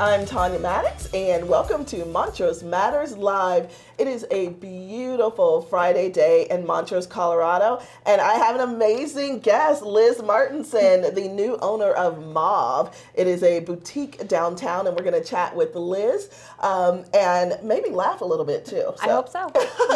I'm Tanya Maddox, and welcome to Montrose Matters Live. It is a beautiful Friday day in Montrose, Colorado, and I have an amazing guest, Lizz Martensen, the new owner of Mauve. It is a boutique downtown, and we're going to chat with Lizz and maybe laugh a little bit too. I hope so.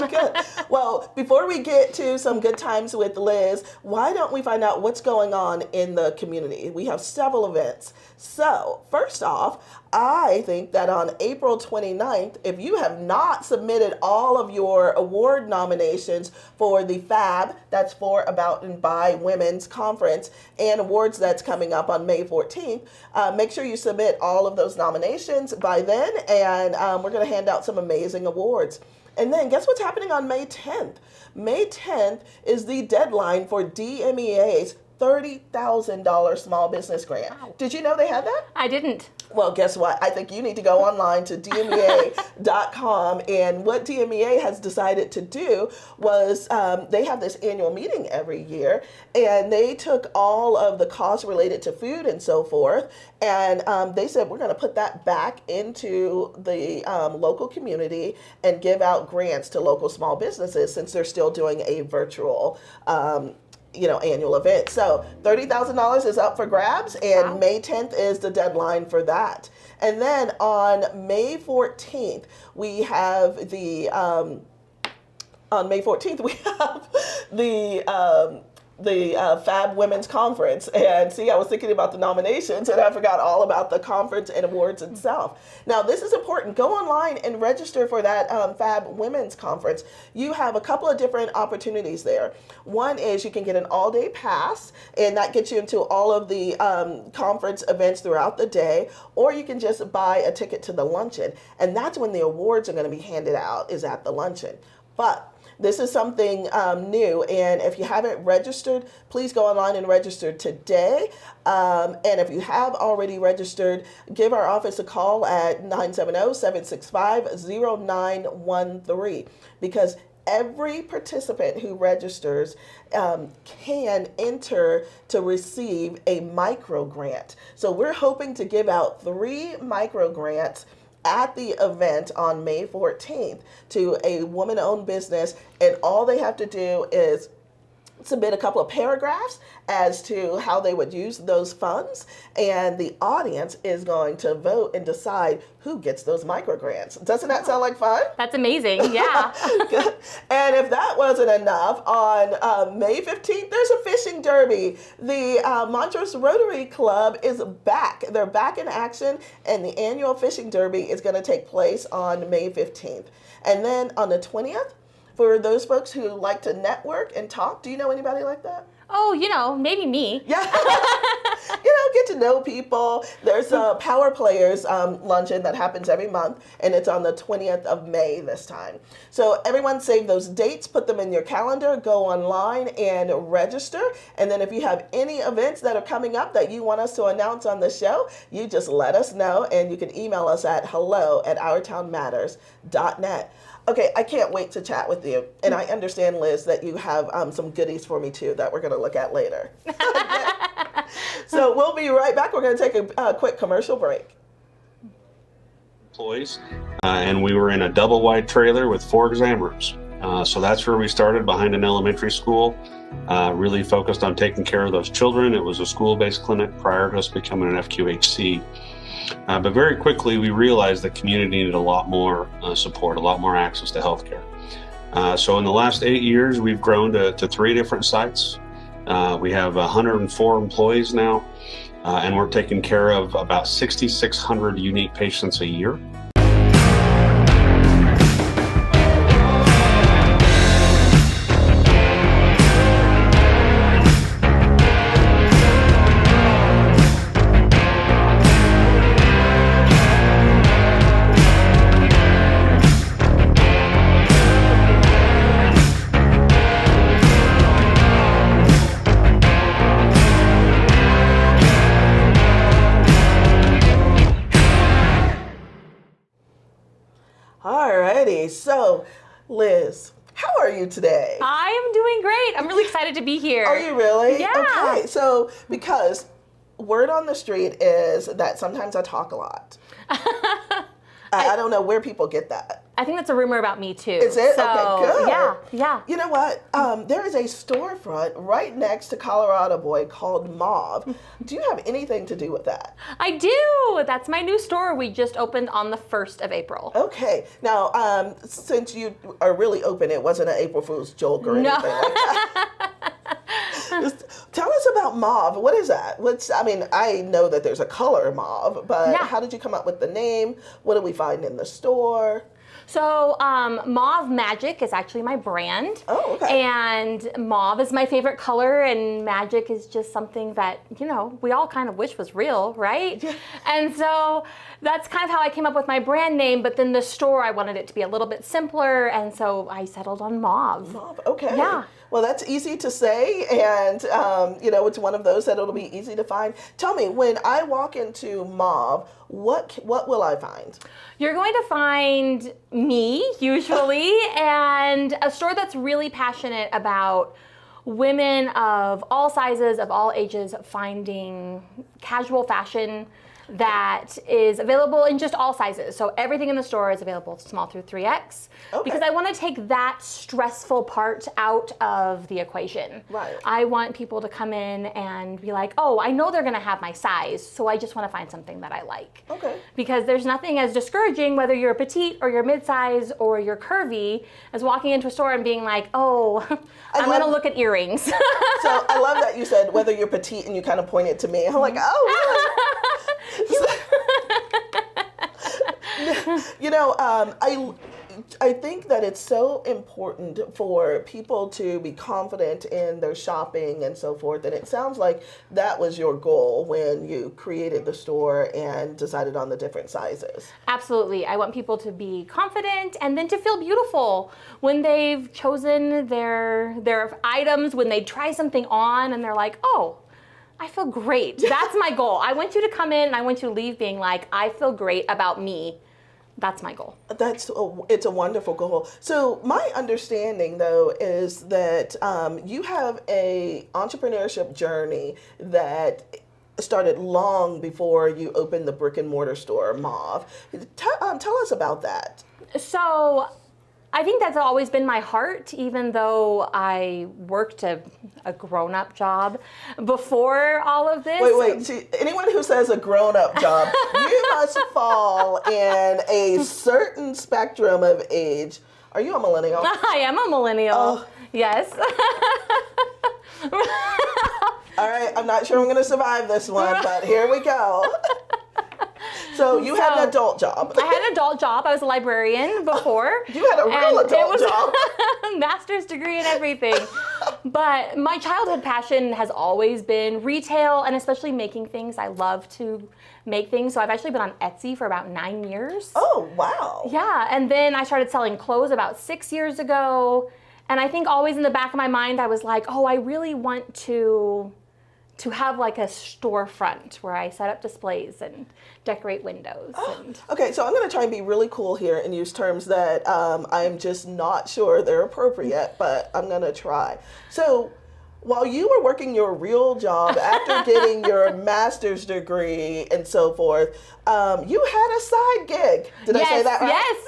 Good. Well, before we get to some good times with Lizz, why don't we find out what's going on in the community? We have several events. So, first off, I think that on April 29th, if you have not submitted all of your award nominations for the FAB, that's for About and By Women's Conference, and awards that's coming up on May 14th, make sure you submit all of those nominations by then, and we're going to hand out some amazing awards. And then guess what's happening on May 10th? May 10th is the deadline for Dmea's $30,000 small business grant. Wow. Did you know they had that? I didn't. Well, guess what? I think you need to go online to Dmea.com. And what Dmea has decided to do was they have this annual meeting every year, and they took all of the costs related to food and so forth, and they said, we're going to put that back into the local community and give out grants to local small businesses since they're still doing a virtual annual event. So $30,000 is up for grabs, and Wow. May 10th is the deadline for that. And then on May 14th, we have the FAB Women's Conference. And see, I was thinking about the nominations and I forgot all about the conference and awards itself. Now, this is important. Go online and register for that FAB Women's Conference. You have a couple of different opportunities there. One is you can get an all-day pass, and that gets you into all of the conference events throughout the day, or you can just buy a ticket to the luncheon. And that's when the awards are going to be handed out, is at the luncheon. But this is something new, and if you haven't registered, please go online and register today. And if you have already registered, give our office a call at 970-765-0913, because every participant who registers can enter to receive a micro grant. So we're hoping to give out 3 micro grants at the event on May 14th to a woman-owned business, and all they have to do is submit a couple of paragraphs as to how they would use those funds, and the audience is going to vote and decide who gets those micro grants. Doesn't that sound like fun? That's amazing. Yeah. Good. And if that wasn't enough, on May 15th, there's a fishing derby. The Montrose Rotary Club is back. They're back in action, and the annual fishing derby is going to take place on May 15th. And then on the 20th, for those folks who like to network and talk, do you know anybody like that? Oh, maybe me. Yeah. Get to know people. There's a Power Players luncheon that happens every month, and it's on the 20th of May this time. So everyone save those dates, put them in your calendar, go online and register. And then if you have any events that are coming up that you want us to announce on the show, you just let us know, and you can email us at hello@ourtownmatters.net. Okay, I can't wait to chat with you. And I understand, Lizz, that you have some goodies for me too that we're going to look at later. So we'll be right back. We're going to take a quick commercial break. Employees, and we were in a double wide trailer with 4 exam rooms. So that's where we started, behind an elementary school, really focused on taking care of those children. It was a school-based clinic prior to us becoming an FQHC. But very quickly, we realized the community needed a lot more support, a lot more access to healthcare. So in the last 8 years, we've grown to 3 different sites. We have 104 employees now, and we're taking care of about 6,600 unique patients a year. Alrighty, so Lizz, how are you today? I am doing great. I'm really excited to be here. Are you really? Yeah. Okay, so because word on the street is that sometimes I talk a lot. I don't know where people get that. I think that's a rumor about me too. Is it? So, Okay, good. Yeah. You know what? There is a storefront right next to Colorado Boy called Mauve. Do you have anything to do with that? I do. That's my new store. We just opened on the 1st of April. Okay. Now, since you are really open, it wasn't an April Fool's joke or anything like that. Just tell us about Mauve. What is that? I know that there's a color Mauve, but how did you come up with the name? What do we find in the store? So Mauve Magic is actually my brand. Oh, okay. And mauve is my favorite color, and magic is just something that, we all kind of wish was real, right? Yeah. And so that's kind of how I came up with my brand name, but then the store, I wanted it to be a little bit simpler, and so I settled on Mauve. Mauve, okay. Yeah. Well, that's easy to say, and it's one of those that it'll be easy to find. Tell me, when I walk into Mauve, what will I find? You're going to find me, usually, and a store that's really passionate about women of all sizes, of all ages, finding casual fashion that is available in just all sizes. So everything in the store is available small through 3X. Okay. Because I want to take that stressful part out of the equation. Right. I want people to come in and be like, oh, I know they're going to have my size, so I just want to find something that I like. Okay. Because there's nothing as discouraging, whether you're petite or you're mid-size or you're curvy, as walking into a store and being like, oh, I'm going to look at earrings. So I love that you said whether you're petite and you kind of pointed to me. I'm like, oh, really? I think that it's so important for people to be confident in their shopping and so forth. And it sounds like that was your goal when you created the store and decided on the different sizes. Absolutely. I want people to be confident and then to feel beautiful when they've chosen their items, when they try something on and they're like, oh, I feel great. That's my goal. I want you to come in and I want you to leave being like, I feel great about me. That's my goal. It's a wonderful goal. So my understanding, though, is that you have a entrepreneurship journey that started long before you opened the brick and mortar store, Mauve. Tell us about that. So I think that's always been my heart, even though I worked a grown-up job before all of this. Wait. See, anyone who says a grown-up job, you must fall in a certain spectrum of age. Are you a millennial? I am a millennial. Oh. Yes. All right, I'm not sure I'm going to survive this one, but here we go. So you had an adult job. I had an adult job. I was a librarian before. You had a real adult job. Master's degree and everything. But my childhood passion has always been retail and especially making things. I love to make things. So I've actually been on Etsy for about 9 years. Oh, wow. Yeah, and then I started selling clothes about 6 years ago. And I think always in the back of my mind, I was like, oh, I really want to have like a storefront where I set up displays and decorate windows. Okay, so I'm going to try and be really cool here and use terms that I'm just not sure they're appropriate, but I'm going to try. So while you were working your real job after getting your master's degree and so forth, you had a side gig. Did I say that right? Yes.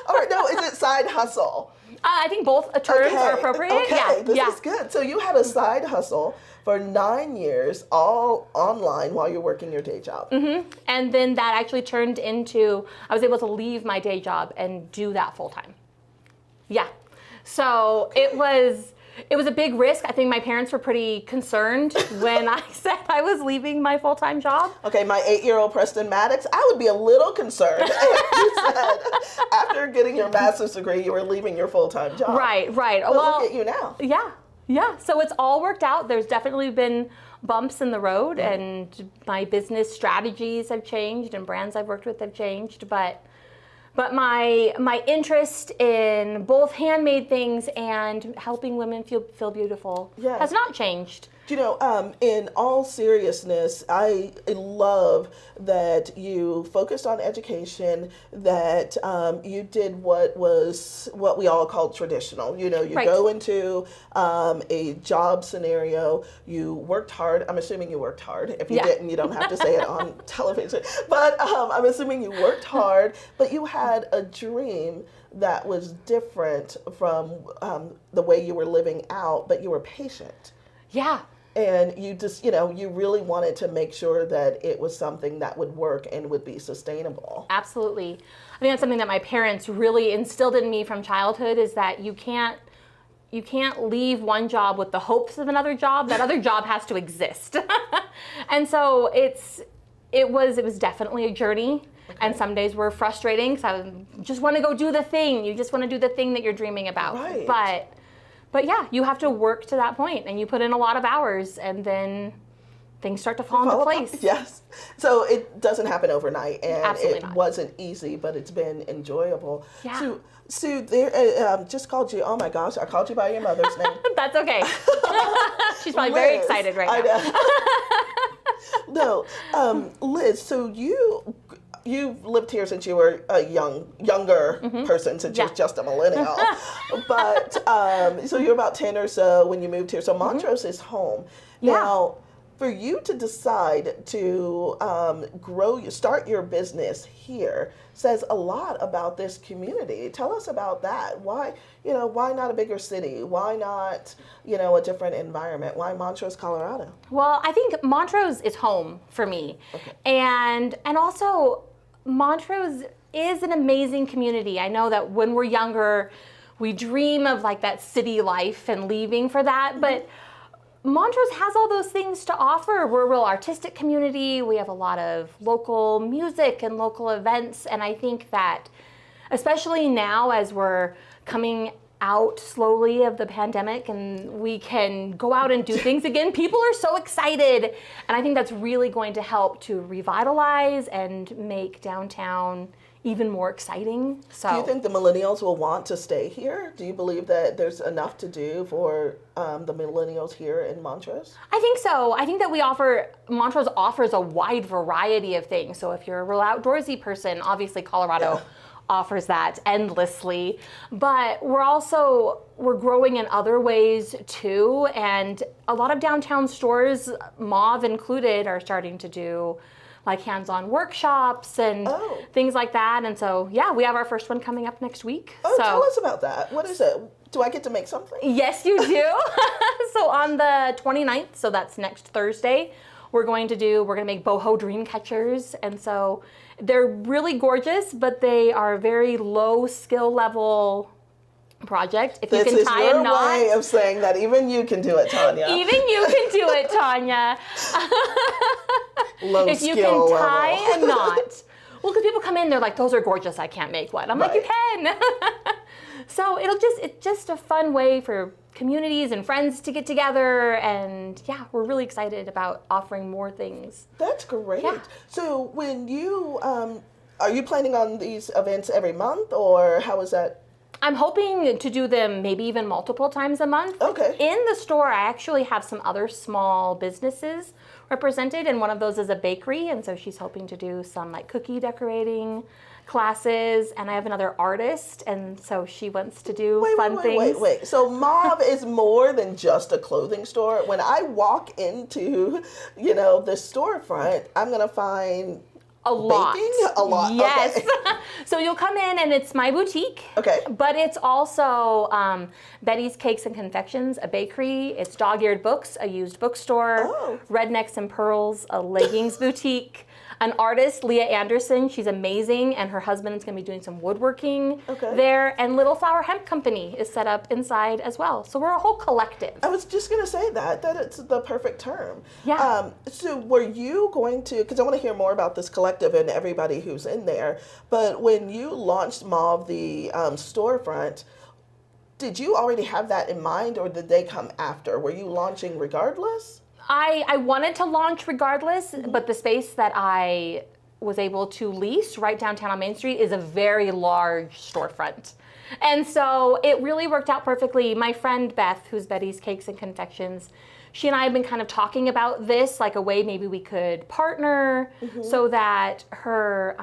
Or no, is it side hustle? I think both terms are appropriate. Okay, this is good. So you had a side hustle for 9 years, all online while you're working your day job. Mm-hmm. And then that actually turned into, I was able to leave my day job and do that full time. Yeah. So it was a big risk. I think my parents were pretty concerned when I said I was leaving my full-time job. Okay, my 8-year-old Preston Maddox, I would be a little concerned if you said after getting your master's degree, you were leaving your full-time job. Right. Well, look at you now. Yeah. So it's all worked out. There's definitely been bumps in the road, and my business strategies have changed, and brands I've worked with have changed, but my interest in both handmade things and helping women feel beautiful has not changed. In all seriousness, I love that you focused on education, that you did what we all call traditional. You Right. go into a job scenario, you worked hard. I'm assuming you worked hard. If you Yeah. didn't, you don't have to say it on television. But I'm assuming you worked hard, but you had a dream that was different from the way you were living out, but you were patient. Yeah. And you just, you really wanted to make sure that it was something that would work and would be sustainable. Absolutely. I think that's something that my parents really instilled in me from childhood, is that you can't leave one job with the hopes of another job. That other job has to exist. And so it was definitely a journey. Okay. And some days were frustrating because I just want to go do the thing. You just want to do the thing that you're dreaming about. Right. But yeah, you have to work to that point, and you put in a lot of hours, and then things start to fall into place. Yes. So it doesn't happen overnight, and Absolutely it not. wasn't easy, but it's been enjoyable. Yeah. So Sue, there, just called you. Oh my gosh, I called you by your mother's name. That's okay. She's probably very Lizz, excited right now. No, Lizz. So you've lived here since you were a younger person, since you're just a millennial. But so you're about 10 or so when you moved here. So Montrose is home. Yeah. Now, for you to decide to start your business here says a lot about this community. Tell us about that. Why not a bigger city? Why not, a different environment? Why Montrose, Colorado? Well, I think Montrose is home for me. Okay. And also Montrose is an amazing community. I know that when we're younger, we dream of like that city life and leaving for that, but Montrose has all those things to offer. We're a real artistic community. We have a lot of local music and local events. And I think that, especially now as we're coming out slowly of the pandemic and we can go out and do things again, people are so excited. And I think that's really going to help to revitalize and make downtown even more exciting. So, do you think the millennials will want to stay here? Do you believe that there's enough to do for the millennials here in Montrose? I think so. I think that Montrose offers a wide variety of things. So if you're a real outdoorsy person, obviously Colorado offers that endlessly. But we're growing in other ways too. And a lot of downtown stores, Mauve included, are starting to do like hands-on workshops and things like that. And so, we have our first one coming up next week. Oh, tell us about that. What is it? Do I get to make something? Yes, you do. So on the 29th, so that's next Thursday, we're going to make Boho dream catchers. And so they're really gorgeous, but they are very low skill level project. If you can tie a knot. This is your way of saying that even you can do it, Tanya. Even you can do it, Tanya. Low if you skill can tie level. a knot. Well, because people come in, they're like, those are gorgeous, I can't make one. I'm like, you can. So it's just a fun way for communities and friends to get together, and we're really excited about offering more things. That's great. Yeah. So when you, are you planning on these events every month, or how is that? I'm hoping to do them maybe even multiple times a month. Okay. In the store, I actually have some other small businesses represented, and one of those is a bakery, and so she's hoping to do some like cookie decorating classes, and I have another artist, and so she wants to do fun things. Wait. So Mauve is more than just a clothing store. When I walk into, the storefront, I'm going to find a lot. Baking? A lot. Yes. Okay. So you'll come in and it's my boutique. Okay. But it's also Betty's Cakes and Confections, a bakery. It's Dog-Eared Books, a used bookstore. Oh. Rednecks and Pearls, a leggings boutique. An artist, Leah Anderson, she's amazing, and her husband is going to be doing some woodworking there. And Little Flower Hemp Company is set up inside as well. So we're a whole collective. I was just going to say that it's the perfect term. Yeah. So were you going to, because I want to hear more about this collective and everybody who's in there, but when you launched Mauve, the storefront, did you already have that in mind, or did they come after? Were you launching regardless? I wanted to launch regardless, but the space that I was able to lease right downtown on Main Street is a very large storefront. And so it really worked out perfectly. My friend Beth, who's Betty's Cakes and Confections, she and I have been kind of talking about this, like a way maybe we could partner so that her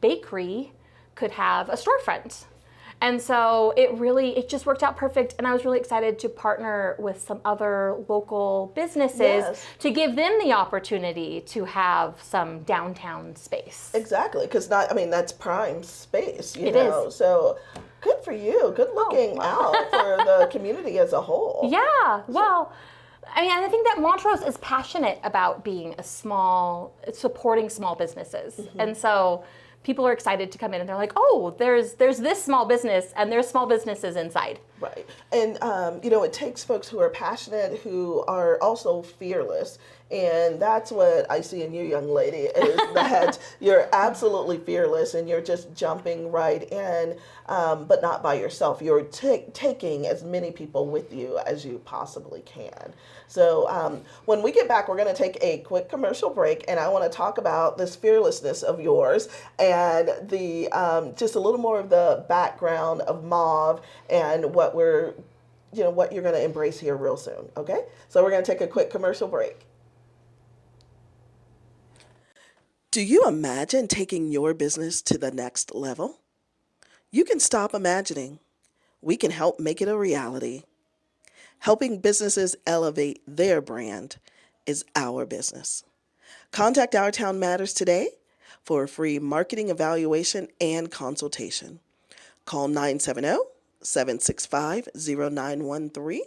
bakery could have a storefront. And so it just worked out perfect. And I was really excited to partner with some other local businesses to give them the opportunity to have some downtown space. Exactly, because that's prime space, you know. Is. So good for you. Good looking out for the community as a whole. Yeah, well, I think that Montrose is passionate about being supporting small businesses. And so people are excited to come in and they're like, oh, there's this small business and there's small businesses inside. Right. And, it takes folks who are passionate, who are also fearless. And that's what I see in you, young lady, is that you're absolutely fearless and you're just jumping right in, but not by yourself. You're taking as many people with you as you possibly can. So when we get back, we're going to take a quick commercial break, and I want to talk about this fearlessness of yours and the just a little more of the background of Mauve and what you're going to embrace here real soon. Okay, so we're going to take a quick commercial break. Do you imagine taking your business to the next level? You can stop imagining. We can help make it a reality. Helping businesses elevate their brand is our business. Contact Our Town Matters today for a free marketing evaluation and consultation. Call 970-765-0913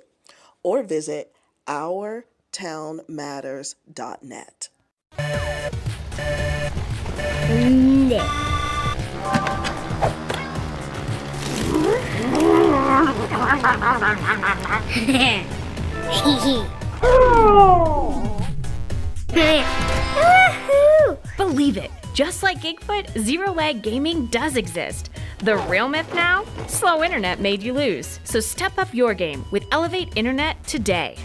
or visit ourtownmatters.net. Believe it, just like Gigfoot, zero-lag gaming does exist. The real myth now? Slow internet made you lose. So step up your game with Elevate Internet today.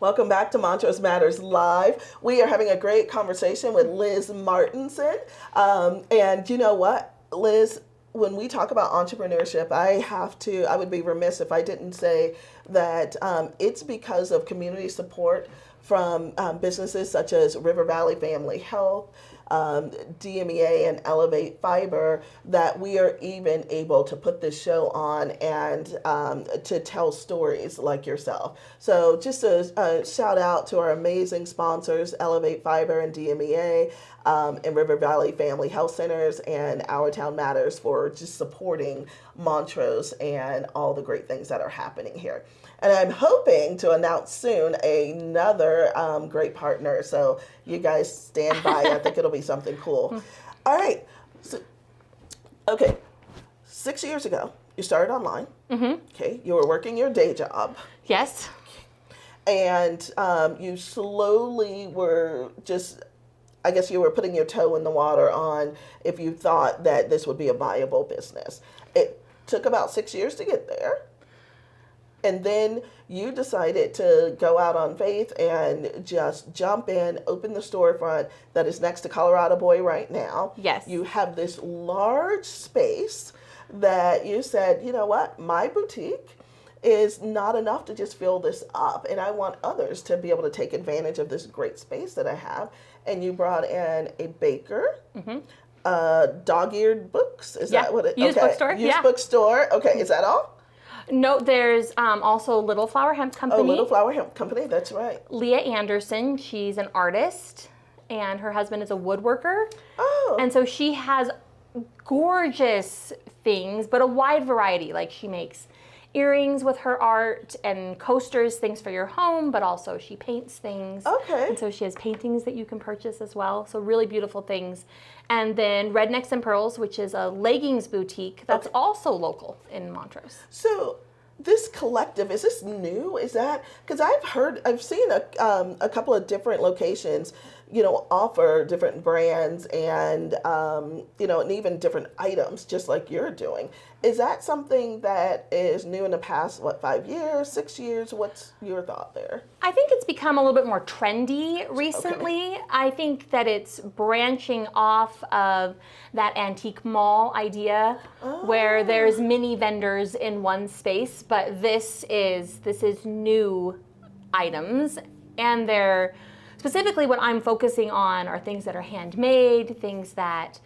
Welcome back to Montrose Matters Live. We are having a great conversation with Lizz Martensen. And you know what, Lizz, when we talk about entrepreneurship, I would be remiss if I didn't say that it's because of community support from businesses such as River Valley Family Health, Dmea and Elevate Fiber, that we are even able to put this show on and to tell stories like yourself. So just a shout out to our amazing sponsors, Elevate Fiber and Dmea, and River Valley Family Health Centers and Our Town Matters for just supporting Montrose and all the great things that are happening here. And I'm hoping to announce soon another great partner. So you guys stand by. I think it'll be something cool. All right. So, okay. 6 years ago, you started online. Okay. You were working your day job. Yes. And you slowly were just, I guess you were putting your toe in the water on if you thought that this would be a viable business. It took about 6 years to get there. And then you decided to go out on faith and just jump in, open the storefront that is next to Colorado Boy right now. Yes. You have this large space that you said, you know what, my boutique is not enough to just fill this up. And I want others to be able to take advantage of this great space that I have. And you brought in a baker, dog-eared books. Is that what it is? Used bookstore. Used bookstore. Okay, is that all? No, there's also Little Flower Hemp Company. Oh, Little Flower Hemp Company, that's right. Leah Anderson, she's an artist, and her husband is a woodworker. Oh. And so she has gorgeous things, but a wide variety. Like she makes earrings with her art and coasters, things for your home, but also she paints things. Okay. And so she has paintings that you can purchase as well. So really beautiful things. And then Rednecks and Pearls, which is a leggings boutique that's also local in Montrose. So this collective, is this new? Is that, because I've seen a couple of different locations, offer different brands and, and even different items, just like you're doing. Is that something that is new in the past, 5 years, 6 years? What's your thought there? I think it's become a little bit more trendy recently. Okay. I think that it's branching off of that antique mall idea where there's mini vendors in one space, but this is new items, and they're specifically what I'm focusing on are things that are handmade, things that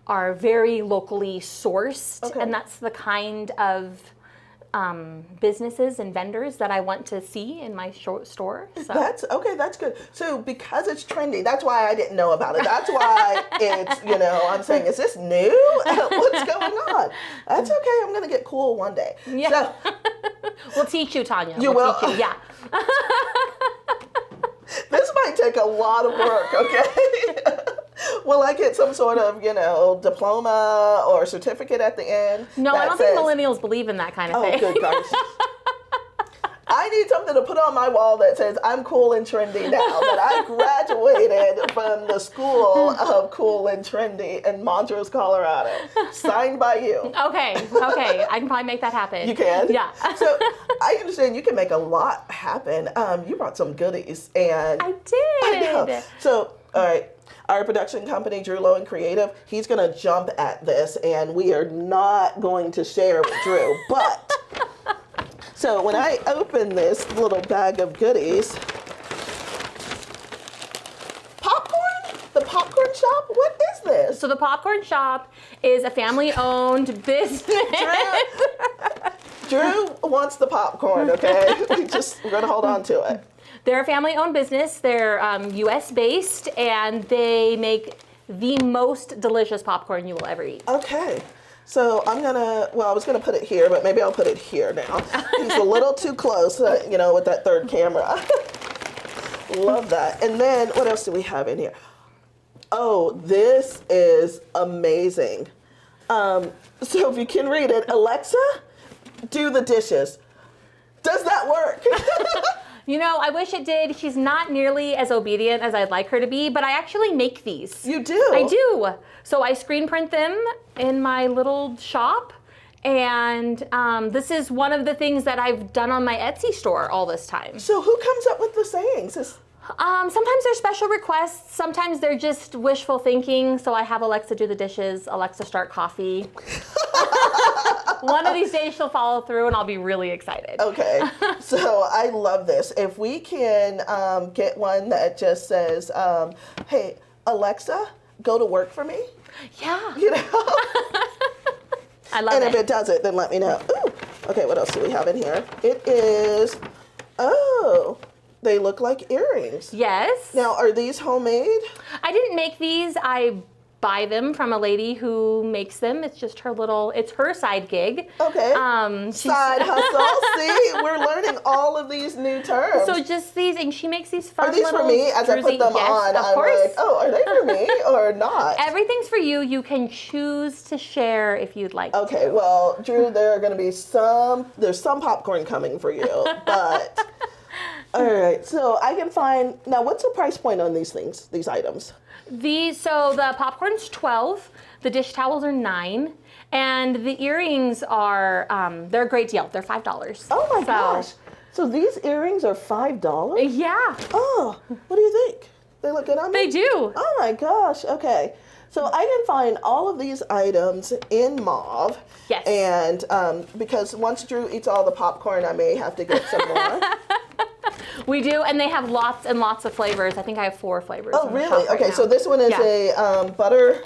are very locally sourced, and that's the kind of businesses and vendors that I want to see in my store. So. That's good. So because it's trendy, that's why I didn't know about it. That's why it's, I'm saying, is this new? What's going on? That's okay. I'm going to get cool one day. Yeah. So, we'll teach you, Tanya. You will? Teach you. Yeah. This might take a lot of work, okay? Will I get some sort of, diploma or certificate at the end? No, I don't think millennials believe in that kind of thing. Oh, good gosh. I need something to put on my wall that says I'm cool and trendy now, that I graduated from the School of Cool and Trendy in Montrose, Colorado. Signed by you. Okay. I can probably make that happen. You can? Yeah. So I understand you can make a lot happen. You brought some goodies. And I did. I know. So, all right. Our production company, Drew Lowen Creative, he's going to jump at this, and we are not going to share with Drew. But, so when I open this little bag of goodies, popcorn? The popcorn shop? What is this? So the popcorn shop is a family-owned business. Drew wants the popcorn, okay? We're going to hold on to it. They're a family-owned business. They're U.S.-based, and they make the most delicious popcorn you will ever eat. Okay. So I was going to put it here, but maybe I'll put it here now. He's a little too close, with that third camera. Love that. And then what else do we have in here? Oh, this is amazing. So if you can read it, Alexa, do the dishes. Does that work? I wish it did. She's not nearly as obedient as I'd like her to be, but I actually make these. You do? I do. So I screen print them in my little shop, and this is one of the things that I've done on my Etsy store all this time. So who comes up with the sayings? Sometimes they're special requests. Sometimes they're just wishful thinking. So I have Alexa do the dishes, Alexa start coffee. One of these days she'll follow through, and I'll be really excited. Okay, so I love this. If we can get one that just says, hey, Alexa, go to work for me. Yeah. I love it. And if it does it, then let me know. Ooh. Okay, what else do we have in here? It is, they look like earrings. Yes. Now, are these homemade? I didn't make these. I buy them from a lady who makes them. It's just it's her side gig. Okay. Side hustle. See, we're learning all of these new terms. So just these, and she makes these fun little. Are these for me? As I put them on, of course. I'm like, oh, are they for me or not? Everything's for you. You can choose to share if you'd like. Okay. Well, Drew, there are going to be there's some popcorn coming for you, but. All right, so I can find, now what's the price point on these items? So the popcorn's $12, the dish towels are $9, and the earrings are, they're a great deal. They're $5. Oh my gosh. So these earrings are $5? Yeah. Oh, what do you think? They look good on me? They do. Oh my gosh, okay. So I can find all of these items in mauve. Yes. And because once Drew eats all the popcorn, I may have to get some more. We do, and they have lots and lots of flavors. I think I have 4 flavors. Oh, really? Okay, so this one is a butter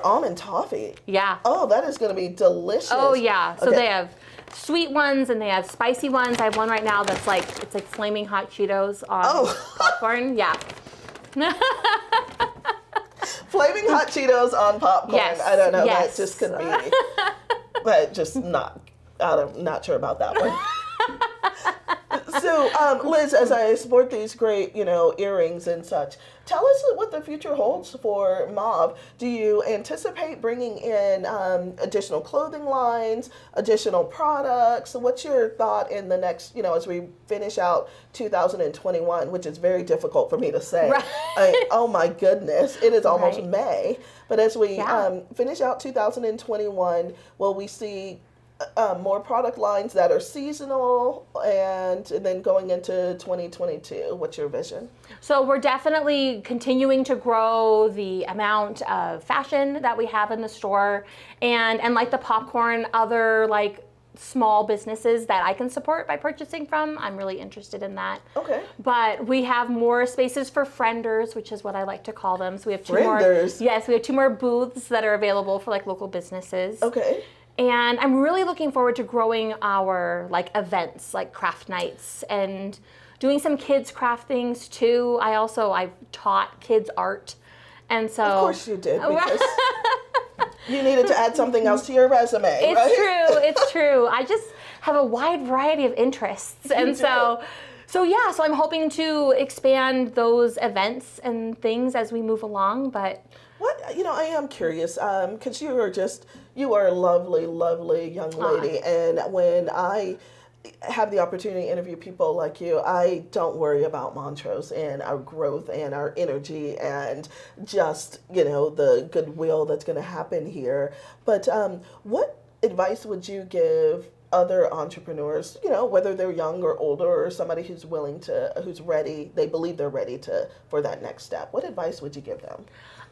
almond toffee. Yeah. Oh, that is going to be delicious. Oh, yeah. So okay. they have sweet ones and they have spicy ones. I have one right now that's it's like flaming hot Cheetos on popcorn. Yeah. Flaming hot Cheetos on popcorn. Yes. I don't know. Yes. That just could be, but just not. I'm not sure about that one. So So, Liz, as I sport these great, earrings and such, tell us what the future holds for Mauve. Do you anticipate bringing in additional clothing lines, additional products? What's your thought in the next, as we finish out 2021, which is very difficult for me to say. Right. Oh my goodness, it is almost Right. May. But as we finish out 2021, will we see more product lines that are seasonal, and then going into 2022? What's your vision? So we're definitely continuing to grow the amount of fashion that we have in the store, and like the popcorn, other like small businesses that I can support by purchasing from. I'm really interested in that. Okay. But we have more spaces for frienders, which is what I like to call them. So we have two Frienders? more. Yes, we have 2 more booths that are available for like local businesses. Okay. And I'm really looking forward to growing our like events, like craft nights, and doing some kids craft things too. I've taught kids art, and so Of course you did, because you needed to add something else to your resume. it's right? true. It's true. I just have a wide variety of interests, and so I'm hoping to expand those events and things as we move along. But What, I am curious, because you are a lovely, lovely young lady, and when I have the opportunity to interview people like you, I don't worry about Montrose and our growth and our energy and just, the goodwill that's going to happen here. But what advice would you give other entrepreneurs, whether they're young or older, or somebody who's who's ready, they believe they're ready for that next step? What advice would you give them?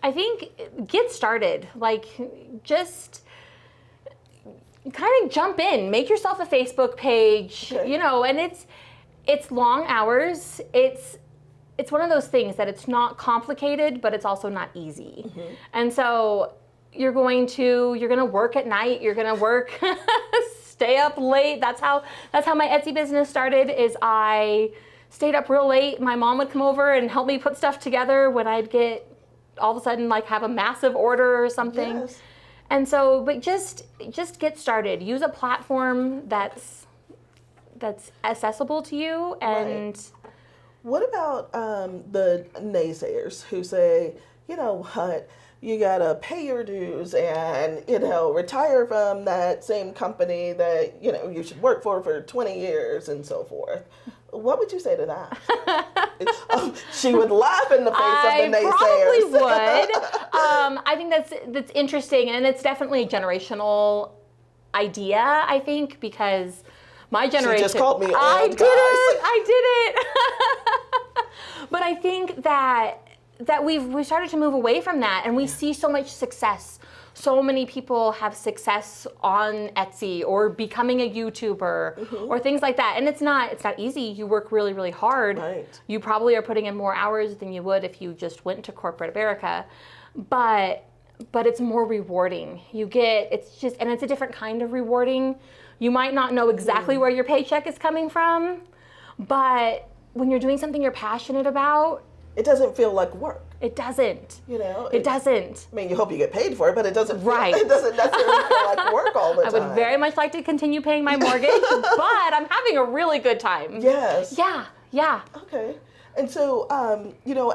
I think get started. Like, just kind of jump in, make yourself a Facebook page, Okay. and it's long hours. It's one of those things that it's not complicated, but it's also not easy. Mm-hmm. And so you're gonna work at night. You're gonna work, stay up late. That's how my Etsy business started. Is I stayed up real late. My mom would come over and help me put stuff together when I'd get all of a sudden like have a massive order or something. Yes. And so, but just get started. Use a platform that's accessible to you. And What about the naysayers who say, you know what, you gotta pay your dues and, retire from that same company that, you should work for 20 years and so forth? What would you say to that? She would laugh in the face of the naysayers. I probably would. I think that's interesting, and it's definitely a generational idea, I think, because my generation... She just called me old, I guys. did it. But I think that we've started to move away from that, and we see so much success. So many people have success on Etsy or becoming a YouTuber or things like that. And it's not easy. You work really, really hard. Right. You probably are putting in more hours than you would if you just went to corporate America. But it's more rewarding. It's a different kind of rewarding. You might not know exactly where your paycheck is coming from, but when you're doing something you're passionate about, It doesn't feel like work. it doesn't. It doesn't. I mean, you hope you get paid for it, but it doesn't. Right. It doesn't necessarily feel like work all the I time. would very much like to continue paying my mortgage, but I'm having a really good time. Yes. Yeah. Okay. And so,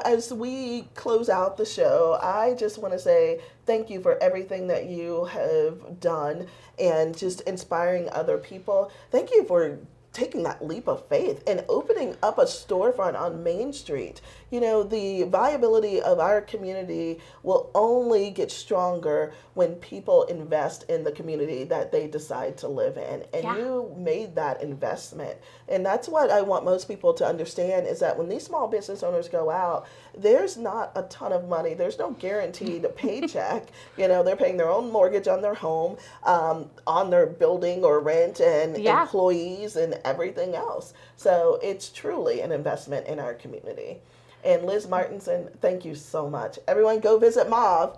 as we close out the show, I just want to say thank you for everything that you have done and just inspiring other people. Thank you for taking that leap of faith and opening up a storefront on Main Street. The viability of our community will only get stronger when people invest in the community that they decide to live in. And you made that investment. And that's what I want most people to understand, is that when these small business owners go out, there's not a ton of money. There's no guaranteed paycheck. They're paying their own mortgage on their home, on their building or rent, and employees and everything else. So it's truly an investment in our community. And Liz Martensen, thank you so much. Everyone go visit Mauve.